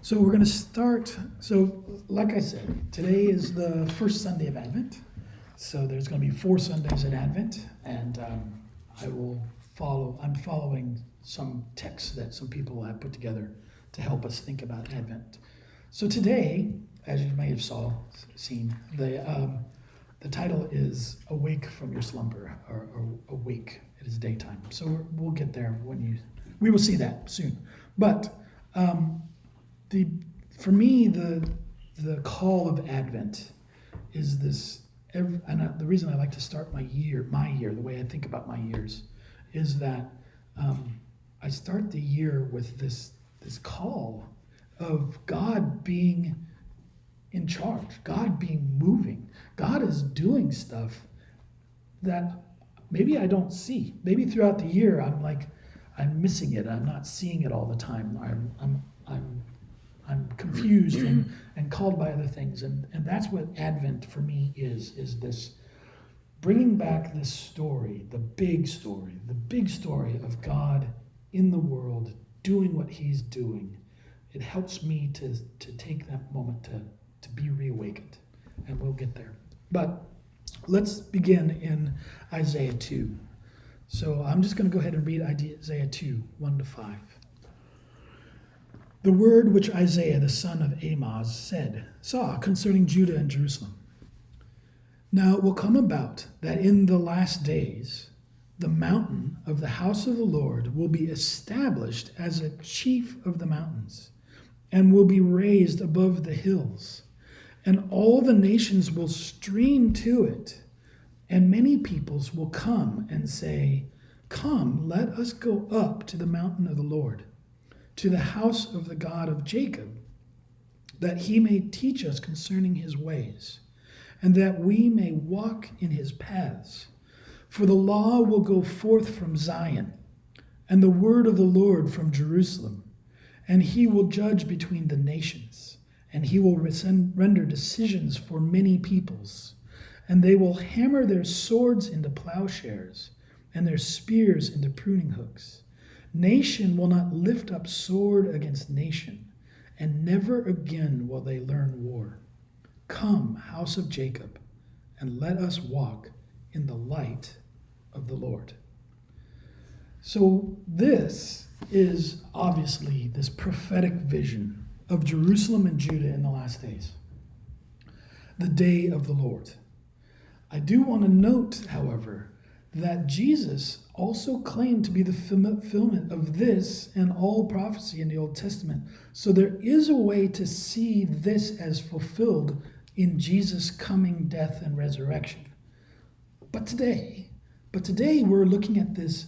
So we're going to start. So, like I said, today is the first Sunday of Advent. So there's going to be 4 Sundays in Advent, and I will follow. I'm following some texts that some people have put together to help us think about Advent. So today, as you may have seen, the title is "Awake from Your Slumber," or "Awake." It is daytime. So we'll get there we will see that soon. But for me, the call of Advent is this. The reason I like to start my year, the way I think about my years, is that I start the year with this call of God being in charge, God being moving. God is doing stuff that maybe I don't see. Maybe throughout the year I'm missing it. I'm not seeing it all the time. I'm confused and called by other things. And that's what Advent for me is this bringing back this story, the big story of God in the world doing what he's doing. It helps me to take that moment to be reawakened. And we'll get there. But let's begin in Isaiah 2. So I'm just going to go ahead and read Isaiah 2, 1-5. The word which Isaiah the son of Amoz saw concerning Judah and Jerusalem. Now it will come about that in the last days the mountain of the house of the Lord will be established as a chief of the mountains, and will be raised above the hills, and all the nations will stream to it, and many peoples will come and say, "Come, let us go up to the mountain of the Lord, to the house of the God of Jacob, that he may teach us concerning his ways, and that we may walk in his paths. For the law will go forth from Zion, and the word of the Lord from Jerusalem, and he will judge between the nations, and he will render decisions for many peoples. And they will hammer their swords into plowshares, and their spears into pruning hooks. Nation will not lift up sword against nation, and never again will they learn war. Come, house of Jacob, and let us walk in the light of the Lord." So this is obviously this prophetic vision of Jerusalem and Judah in the last days, the day of the Lord. I do want to note, however, that Jesus also claimed to be the fulfillment of this and all prophecy in the Old Testament. So there is a way to see this as fulfilled in Jesus' coming, death, and resurrection. But today we're looking at this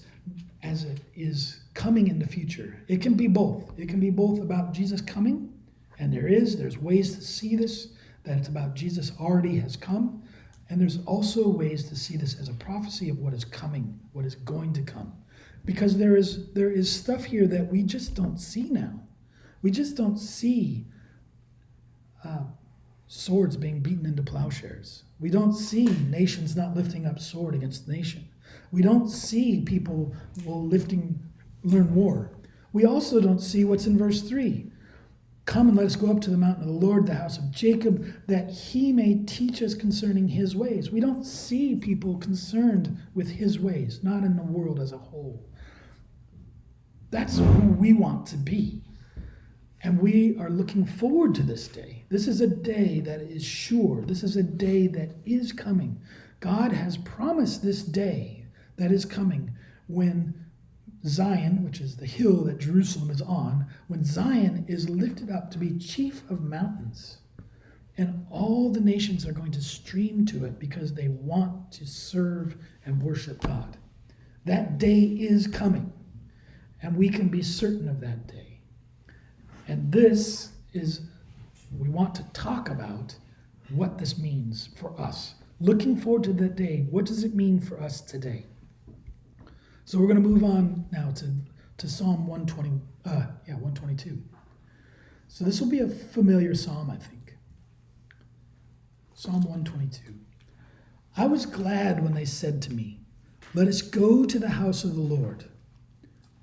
as it is coming in the future. It can be both. It can be both about Jesus coming, and there's ways to see this, that it's about Jesus already has come. And there's also ways to see this as a prophecy of what is coming, what is going to come. Because there is stuff here that we just don't see now. We just don't see swords being beaten into plowshares. We don't see nations not lifting up sword against nation. We don't see people learn war. We also don't see what's in verse 3. Come and let us go up to the mountain of the Lord, the house of Jacob, that he may teach us concerning his ways. We don't see people concerned with his ways, not in the world as a whole. That's who we want to be. And we are looking forward to this day. This is a day that is sure. This is a day that is coming. God has promised this day that is coming when Zion, which is the hill that Jerusalem is on, when Zion is lifted up to be chief of mountains, and all the nations are going to stream to it because they want to serve and worship God. That day is coming, and we can be certain of that day. And we want to talk about what this means for us. Looking forward to that day, what does it mean for us today? So we're going to move on now to Psalm 122. So this will be a familiar psalm, I think. Psalm 122. I was glad when they said to me, "Let us go to the house of the Lord."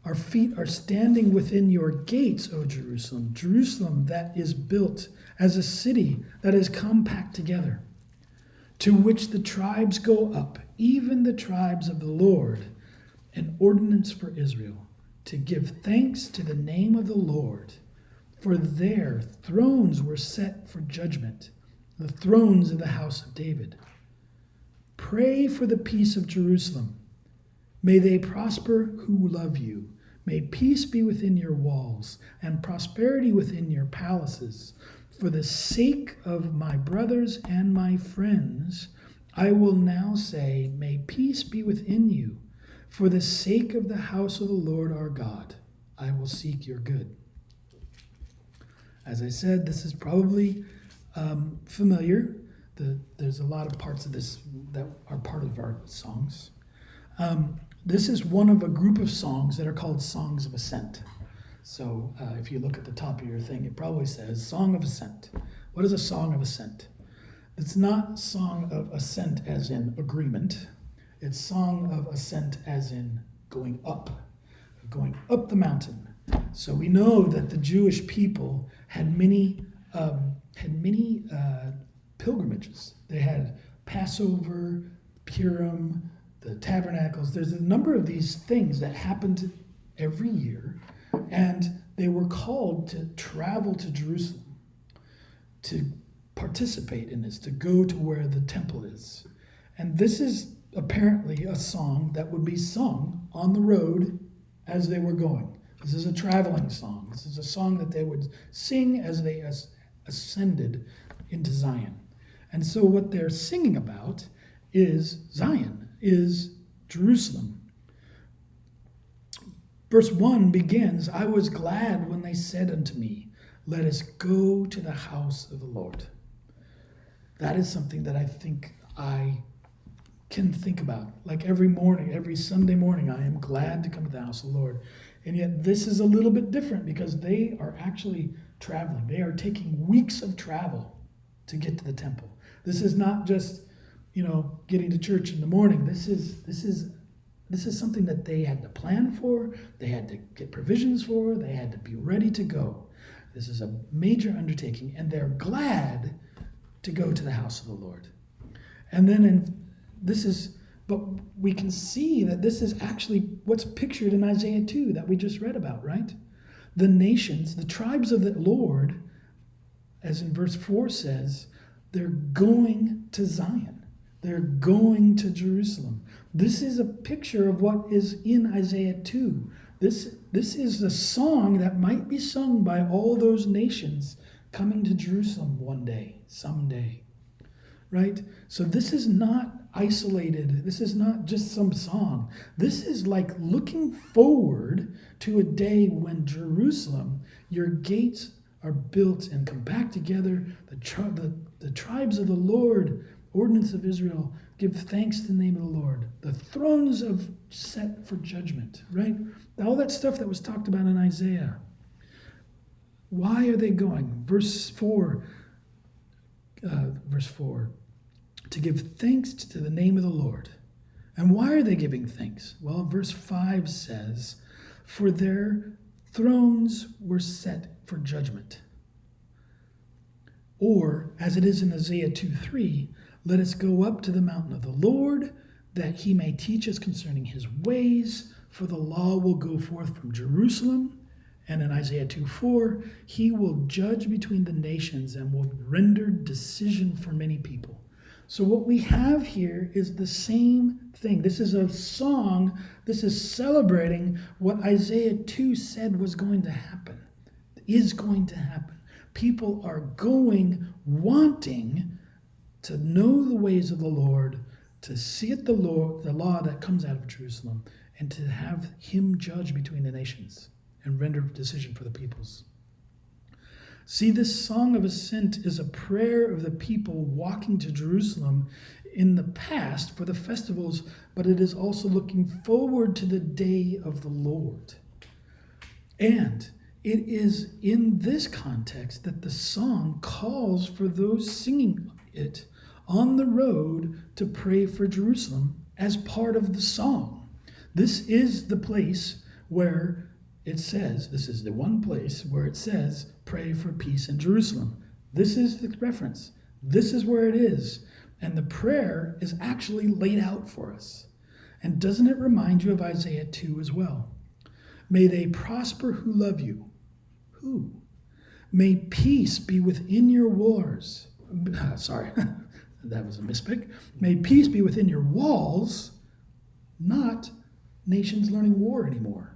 Our feet are standing within your gates, O Jerusalem, Jerusalem that is built as a city that is compact together, to which the tribes go up, even the tribes of the Lord, an ordinance for Israel, to give thanks to the name of the Lord. For there thrones were set for judgment, the thrones of the house of David. Pray for the peace of Jerusalem. May they prosper who love you. May peace be within your walls and prosperity within your palaces. For the sake of my brothers and my friends, I will now say, may peace be within you. For the sake of the house of the Lord our God, I will seek your good. As I said, this is probably familiar. There's a lot of parts of this that are part of our songs. This is one of a group of songs that are called Songs of Ascent. So if you look at the top of your thing, it probably says Song of Ascent. What is a Song of Ascent? It's not Song of Ascent as in agreement. It's Song of Ascent as in going up the mountain. So we know that the Jewish people had many pilgrimages. They had Passover, Purim, the Tabernacles. There's a number of these things that happened every year, and they were called to travel to Jerusalem to participate in this, to go to where the temple is. And this is apparently a song that would be sung on the road as they were going. This is a traveling song. This is a song that they would sing as they ascended into Zion. And so what they're singing about is Zion, is Jerusalem. Verse 1 begins, I was glad when they said unto me, let us go to the house of the Lord. That is something that I think I can think about. Like every morning, every Sunday morning, I am glad to come to the house of the Lord. And yet this is a little bit different because they are actually traveling. They are taking weeks of travel to get to the temple. This is not just, getting to church in the morning. This is something that they had to plan for. They had to get provisions for. They had to be ready to go. This is a major undertaking, and they're glad to go to the house of the Lord. And then but we can see that this is actually what's pictured in Isaiah 2 that we just read about, right? The nations, the tribes of the Lord, as in verse 4 says, they're going to Zion. They're going to Jerusalem. This is a picture of what is in Isaiah 2. This is the song that might be sung by all those nations coming to Jerusalem one day, someday, right? So this is not isolated. This is not just some song. This is like looking forward to a day when Jerusalem, your gates are built and compact together. The tribes of the Lord, ordinance of Israel, give thanks to the name of the Lord. The thrones of set for judgment, right? All that stuff that was talked about in Isaiah. Why are they going? Verse 4, to give thanks to the name of the Lord. And why are they giving thanks? Well, verse 5 says, for their thrones were set for judgment. Or, as it is in Isaiah 2:3, let us go up to the mountain of the Lord, that he may teach us concerning his ways, for the law will go forth from Jerusalem. And in Isaiah 2:4, he will judge between the nations and will render decision for many people. So what we have here is the same thing. This is a song. This is celebrating what Isaiah 2 said was going to happen, is going to happen. People are going, wanting to know the ways of the Lord, to see it the law that comes out of Jerusalem, and to have him judge between the nations and render decision for the peoples. See, this song of ascent is a prayer of the people walking to Jerusalem in the past for the festivals, but it is also looking forward to the day of the Lord. And it is in this context that the song calls for those singing it on the road to pray for Jerusalem as part of the song. This is the place where it says, this is the one place where it says, pray for peace in Jerusalem. This is the reference. This is where it is. And the prayer is actually laid out for us. And doesn't it remind you of Isaiah 2 as well? May they prosper who love you. Who? May peace be within your wars. Sorry, that was a mispick. May peace be within your walls, not nations learning war anymore.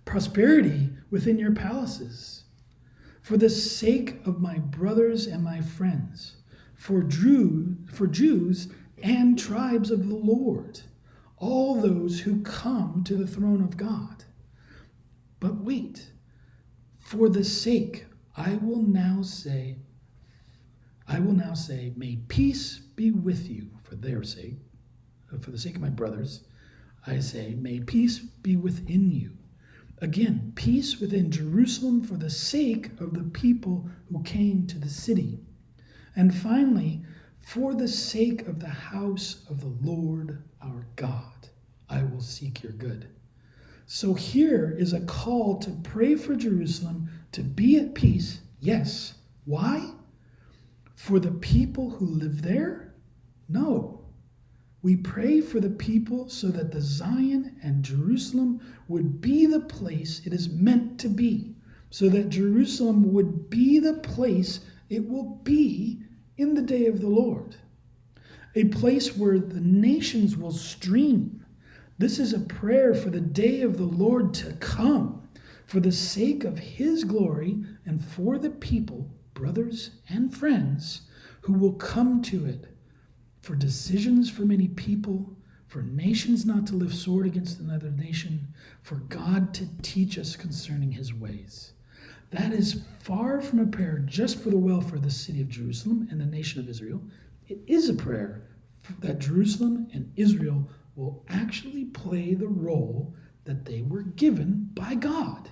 Prosperity within your palaces. For the sake of my brothers and my friends, for Jews and tribes of the Lord, all those who come to the throne of God. But wait, for the sake, I will now say, may peace be with you for their sake. For the sake of my brothers, I say, may peace be within you. Again, peace within Jerusalem for the sake of the people who came to the city. And finally, for the sake of the house of the Lord our God, I will seek your good. So here is a call to pray for Jerusalem to be at peace. Yes. Why? For the people who live there? No. We pray for the people so that the Zion and Jerusalem would be the place it is meant to be, so that Jerusalem would be the place it will be in the day of the Lord, a place where the nations will stream. This is a prayer for the day of the Lord to come, for the sake of his glory and for the people, brothers and friends, who will come to it, for decisions for many people, for nations not to lift sword against another nation, for God to teach us concerning his ways. That is far from a prayer just for the welfare of the city of Jerusalem and the nation of Israel. It is a prayer that Jerusalem and Israel will actually play the role that they were given by God,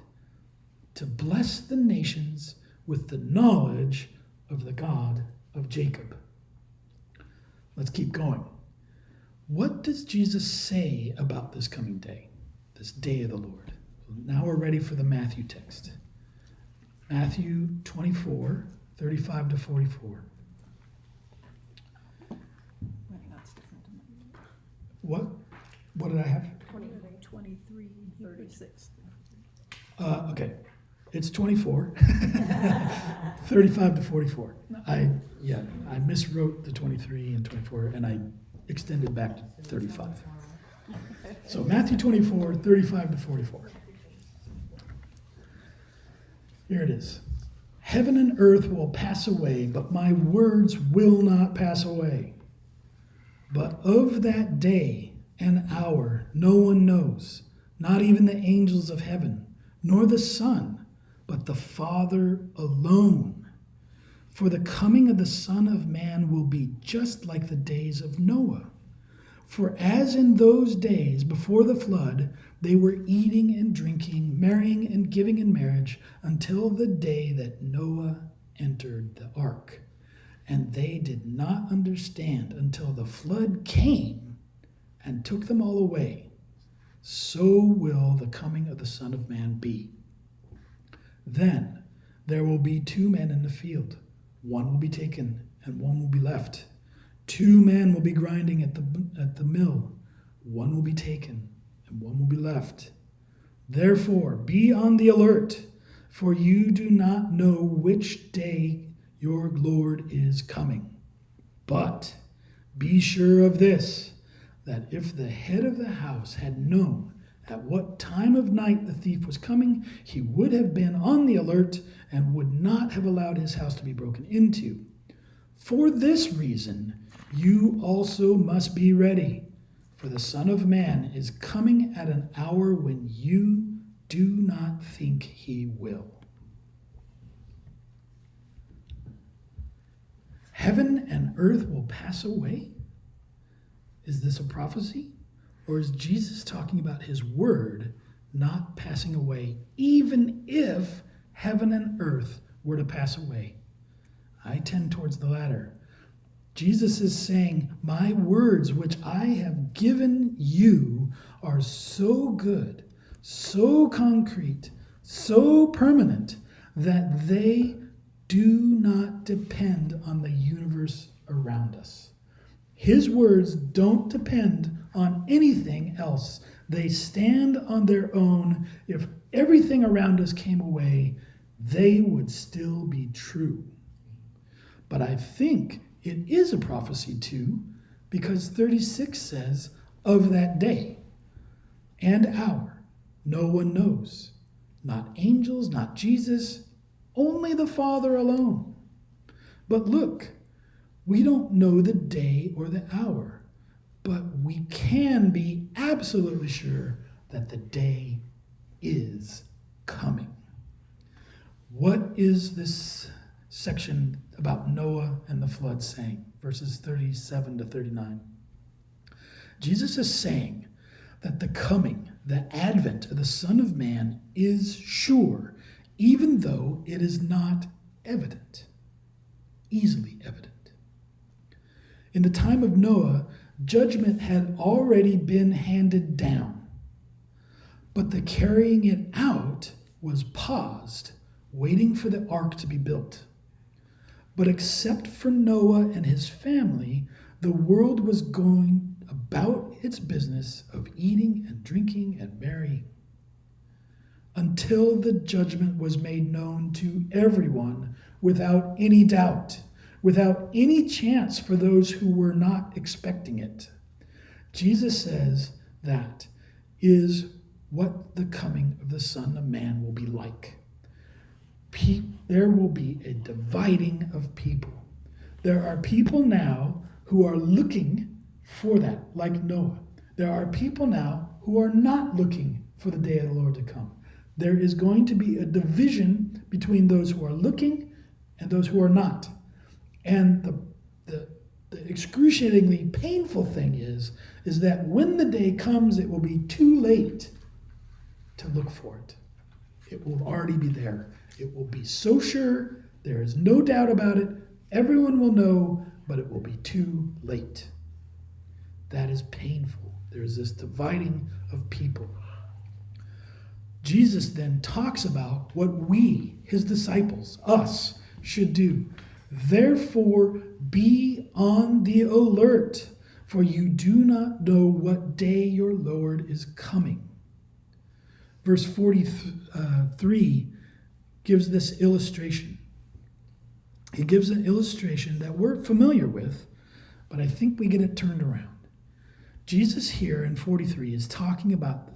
to bless the nations with the knowledge of the God of Jacob. Let's keep going. What does Jesus say about this coming day, this day of the Lord? Now we're ready for the Matthew text. Matthew 24, 35 to 44. What did I have? 23, 36. Okay. It's 24, 35 to 44. I miswrote the 23 and 24, and I extended back to 35. So Matthew 24, 35 to 44. Here it is. Heaven and earth will pass away, but my words will not pass away. But of that day and hour no one knows, not even the angels of heaven, nor the Son, but the Father alone. For the coming of the Son of Man will be just like the days of Noah. For as in those days before the flood, they were eating and drinking, marrying and giving in marriage, until the day that Noah entered the ark. And they did not understand until the flood came and took them all away. So will the coming of the Son of Man be. Then there will be two men in the field. One will be taken and one will be left. Two men will be grinding at the mill. One will be taken and one will be left. Therefore, be on the alert, for you do not know which day your Lord is coming. But be sure of this, that if the head of the house had known at what time of night the thief was coming, he would have been on the alert and would not have allowed his house to be broken into. For this reason, you also must be ready, for the Son of Man is coming at an hour when you do not think he will. Heaven and earth will pass away? Is this a prophecy? Or is Jesus talking about his word not passing away, even if heaven and earth were to pass away? I tend towards the latter. Jesus is saying, my words which I have given you are so good, so concrete, so permanent, that they do not depend on the universe around us. His words don't depend on anything else. They stand on their own. If everything around us came away, they would still be true. But I think it is a prophecy too, because 36 says, of that day and hour, no one knows. Not angels, not Jesus, only the Father alone. But look, we don't know the day or the hour, but we can be absolutely sure that the day is coming. What is this section about Noah and the flood saying? Verses 37 to 39. Jesus is saying that the coming, the advent of the Son of Man is sure, even though it is not evident, easily evident. In the time of Noah, judgment had already been handed down, but the carrying it out was paused, waiting for the ark to be built. But except for Noah and his family, the world was going about its business of eating and drinking and marrying, until the judgment was made known to everyone without any doubt, without any chance for those who were not expecting it. Jesus says that is what the coming of the Son of Man will be like. There will be a dividing of people. There are people now who are looking for that, like Noah. There are people now who are not looking for the day of the Lord to come. There is going to be a division between those who are looking and those who are not. And the excruciatingly painful thing is that when the day comes, it will be too late to look for it. It will already be there. It will be so sure, there is no doubt about it. Everyone will know, but it will be too late. That is painful. There's this dividing of people. Jesus then talks about what we, his disciples, us, should do. Therefore, be on the alert, for you do not know what day your Lord is coming. Verse 43 gives this illustration. He gives an illustration that we're familiar with, but I think we get it turned around. Jesus here in 43 is talking about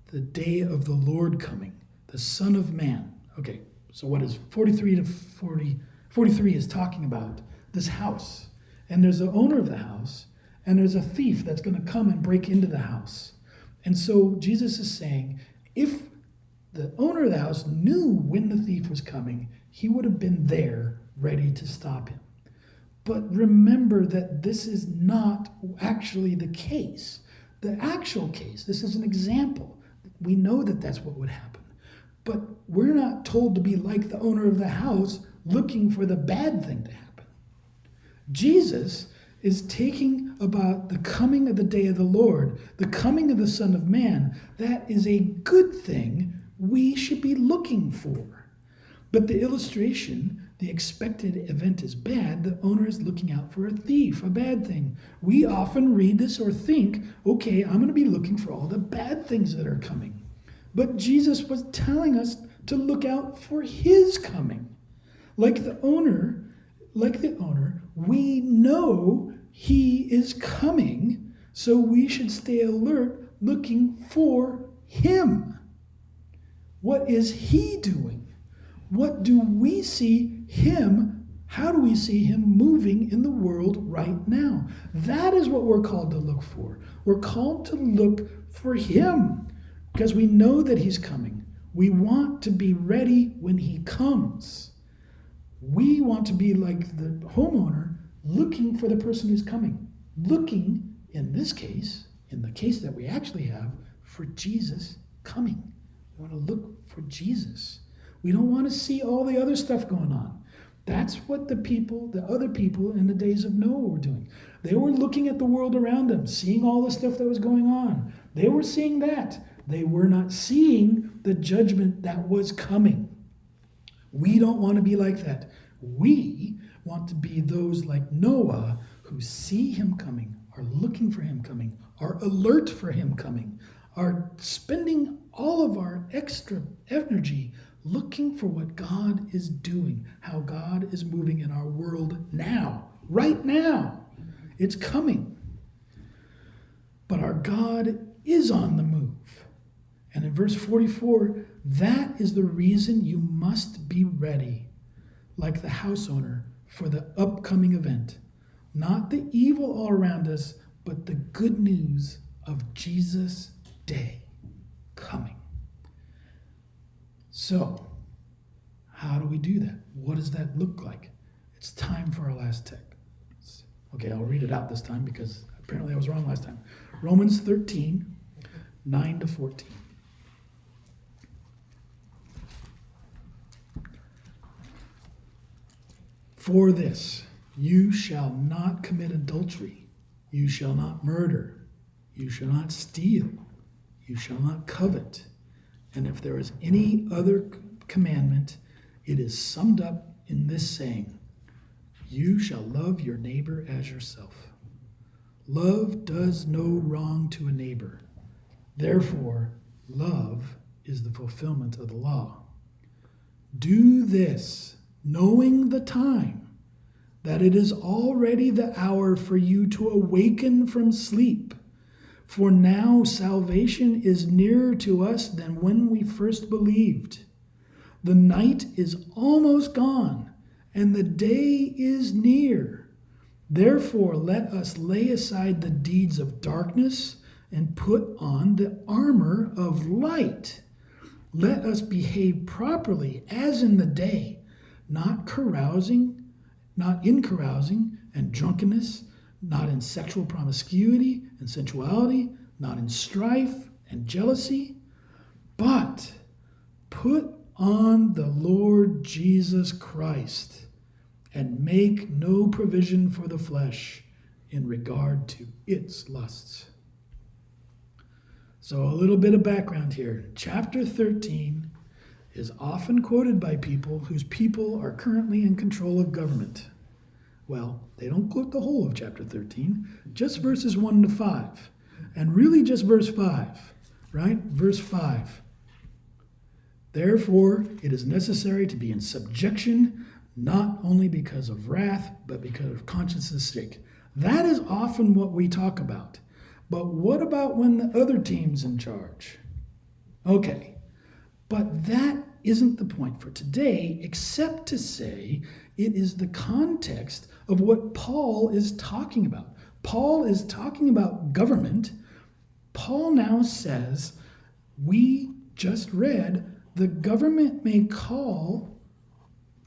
the day of the Lord coming, the Son of Man. Okay, so what is 43 to 40? 43 is talking about this house. And there's the owner of the house, and there's a thief that's going to come and break into the house. And so Jesus is saying, if the owner of the house knew when the thief was coming, he would have been there ready to stop him. But remember that this is not actually the case. The actual case, this is an example. We know that that's what would happen. But we're not told to be like the owner of the house looking for the bad thing to happen. Jesus is taking about the coming of the day of the Lord, the coming of the Son of Man. That is a good thing we should be looking for. But the illustration, the expected event is bad. The owner is looking out for a thief, a bad thing. We often read this or think, okay, I'm going to be looking for all the bad things that are coming. But Jesus was telling us to look out for his coming. Like the owner, we know he is coming, so we should stay alert looking for him. What is he doing? What do we see him? How do we see him moving in the world right now? That is what we're called to look for. We're called to look for him because we know that he's coming. We want to be ready when he comes. We want to be like the homeowner looking for the person who's coming. Looking, in this case, in the case that we actually have, for Jesus coming. We want to look for Jesus. We don't want to see all the other stuff going on. That's what the other people in the days of Noah were doing. They were looking at the world around them, seeing all the stuff that was going on. They were seeing that. They were not seeing the judgment that was coming. We don't want to be like that. We want to be those like Noah who see him coming, are looking for him coming, are alert for him coming, are spending all of our extra energy looking for what God is doing, how God is moving in our world now, right now. It's coming. But our God is on the move. And in verse 44, that is the reason you must be ready, like the house owner, for the upcoming event. Not the evil all around us, but the good news of Jesus' day coming. So, how do we do that? What does that look like? It's time for our last text. Okay, I'll read it out this time because apparently I was wrong last time. Romans 13, 9 to 14. For this, you shall not commit adultery, you shall not murder, you shall not steal, you shall not covet. And if there is any other commandment, it is summed up in this saying, you shall love your neighbor as yourself. Love does no wrong to a neighbor. Therefore, love is the fulfillment of the law. Do this, knowing the time, that it is already the hour for you to awaken from sleep. For now salvation is nearer to us than when we first believed. The night is almost gone, and the day is near. Therefore, let us lay aside the deeds of darkness and put on the armor of light. Let us behave properly as in the day, not in carousing and drunkenness, not in sexual promiscuity and sensuality, not in strife and jealousy, but put on the Lord Jesus Christ and make no provision for the flesh in regard to its lusts. So a little bit of background here. Chapter 13 is often quoted by people whose people are currently in control of government. Well, they don't quote the whole of chapter 13, just verses 1 to 5. And really just verse 5, right? Verse 5. Therefore, it is necessary to be in subjection, not only because of wrath, but because of conscience's sake. That is often what we talk about. But what about when the other team's in charge? Okay, but that isn't the point for today, except to say it is the context of what Paul is talking about. Paul is talking about government. Paul now says, we just read, the government may call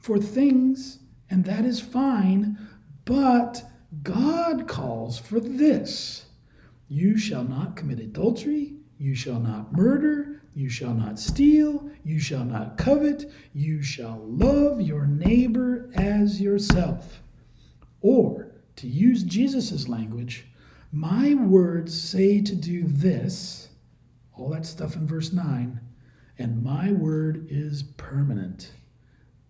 for things, and that is fine, but God calls for this. You shall not commit adultery, you shall not murder, you shall not steal, you shall not covet, you shall love your neighbor as yourself. Or, to use Jesus' language, my words say to do this, all that stuff in verse 9, and my word is permanent.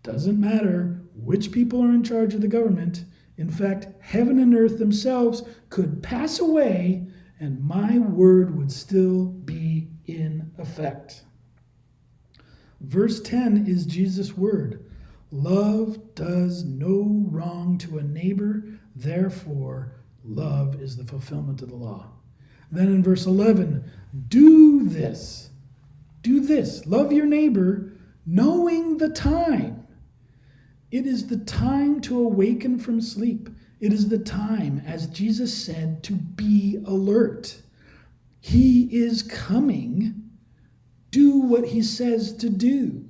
Doesn't matter which people are in charge of the government. In fact, heaven and earth themselves could pass away and my word would still be in effect. Verse 10 is Jesus' word. Love does no wrong to a neighbor, therefore love is the fulfillment of the law. Then in verse 11, do this, love your neighbor, knowing the time. It is the time to awaken from sleep. It is the time, as Jesus said, to be alert. He is coming. Do what he says to do.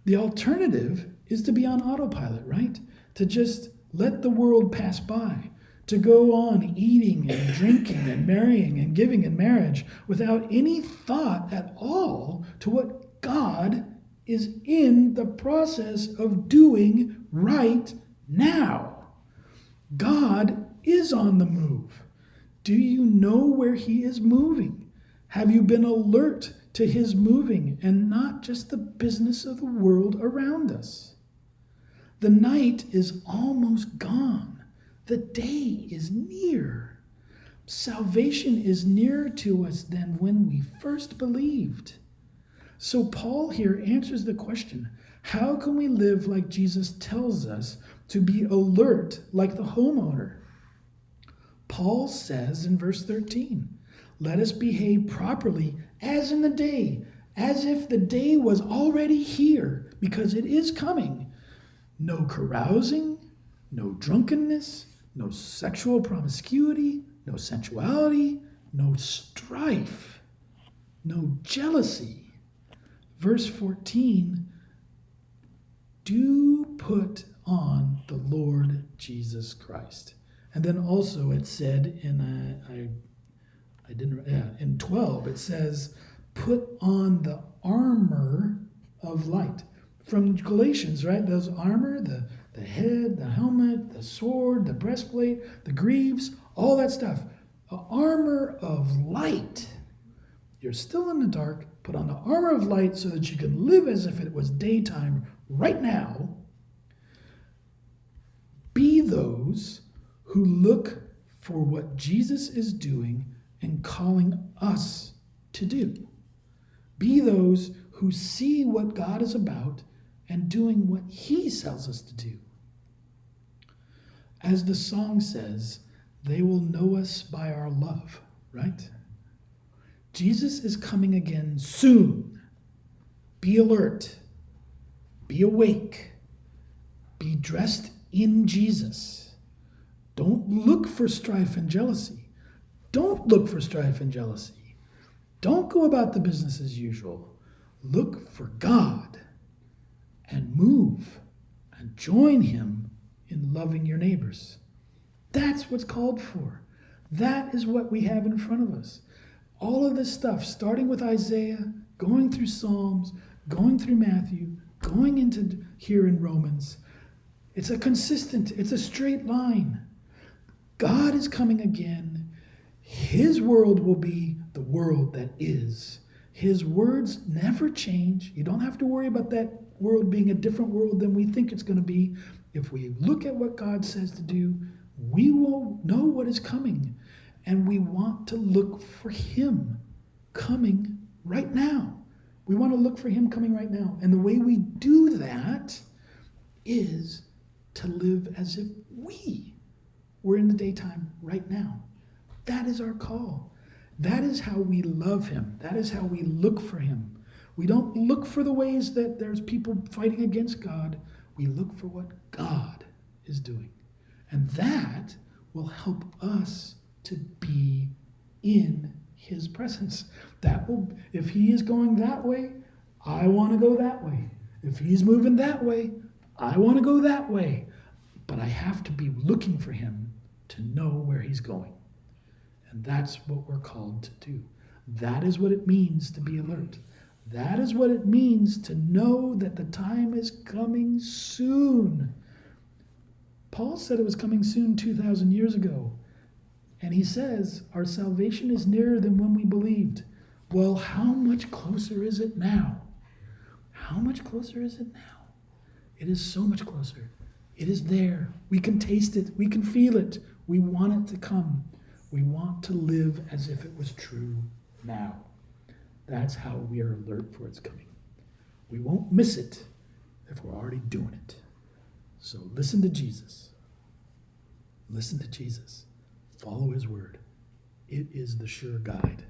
The alternative is to be on autopilot, right? To just let the world pass by, to go on eating and drinking and marrying and giving in marriage without any thought at all to what God is in the process of doing right now. God is on the move. Do you know where he is moving? Have you been alert to his moving and not just the business of the world around us? The night is almost gone. The day is near. Salvation is nearer to us than when we first believed. So Paul here answers the question, how can we live like Jesus tells us to be alert like the homeowner? Paul says in verse 13, let us behave properly as in the day, as if the day was already here, because it is coming. No carousing, no drunkenness, no sexual promiscuity, no sensuality, no strife, no jealousy. Verse 14, do put on the Lord Jesus Christ. And then also it said in 12, it says, put on the armor of light. From Galatians, right? Those armor, the head, the helmet, the sword, the breastplate, the greaves, all that stuff. The armor of light. You're still in the dark. Put on the armor of light so that you can live as if it was daytime right now. Be those who look for what Jesus is doing and calling us to do. Be those who see what God is about and doing what he tells us to do. As the song says, they will know us by our love, right? Jesus is coming again soon. Be alert. Be awake. Be dressed in Jesus. Don't look for strife and jealousy. Don't look for strife and jealousy. Don't go about the business as usual. Look for God and move and join him in loving your neighbors. That's what's called for. That is what we have in front of us. All of this stuff, starting with Isaiah, going through Psalms, going through Matthew, going into here in Romans, it's a straight line. God is coming again. His world will be the world that is. His words never change. You don't have to worry about that world being a different world than we think it's going to be. If we look at what God says to do, we will know what is coming. And we want to look for him coming right now. We want to look for him coming right now. And the way we do that is to live as if we were in the daytime right now. That is our call. That is how we love him. That is how we look for him. We don't look for the ways that there's people fighting against God. We look for what God is doing. And that will help us to be in his presence. That will, if he is going that way, I want to go that way. If he's moving that way, I want to go that way. But I have to be looking for him to know where he's going. And that's what we're called to do. That is what it means to be alert. That is what it means to know that the time is coming soon. Paul said it was coming soon 2,000 years ago. And he says our salvation is nearer than when we believed. Well, how much closer is it now? How much closer is it now? It is so much closer. It is there. We can taste it. We can feel it. We want it to come. We want to live as if it was true now. That's how we are alert for its coming. We won't miss it if we're already doing it. So listen to Jesus. Listen to Jesus. Follow his word. It is the sure guide.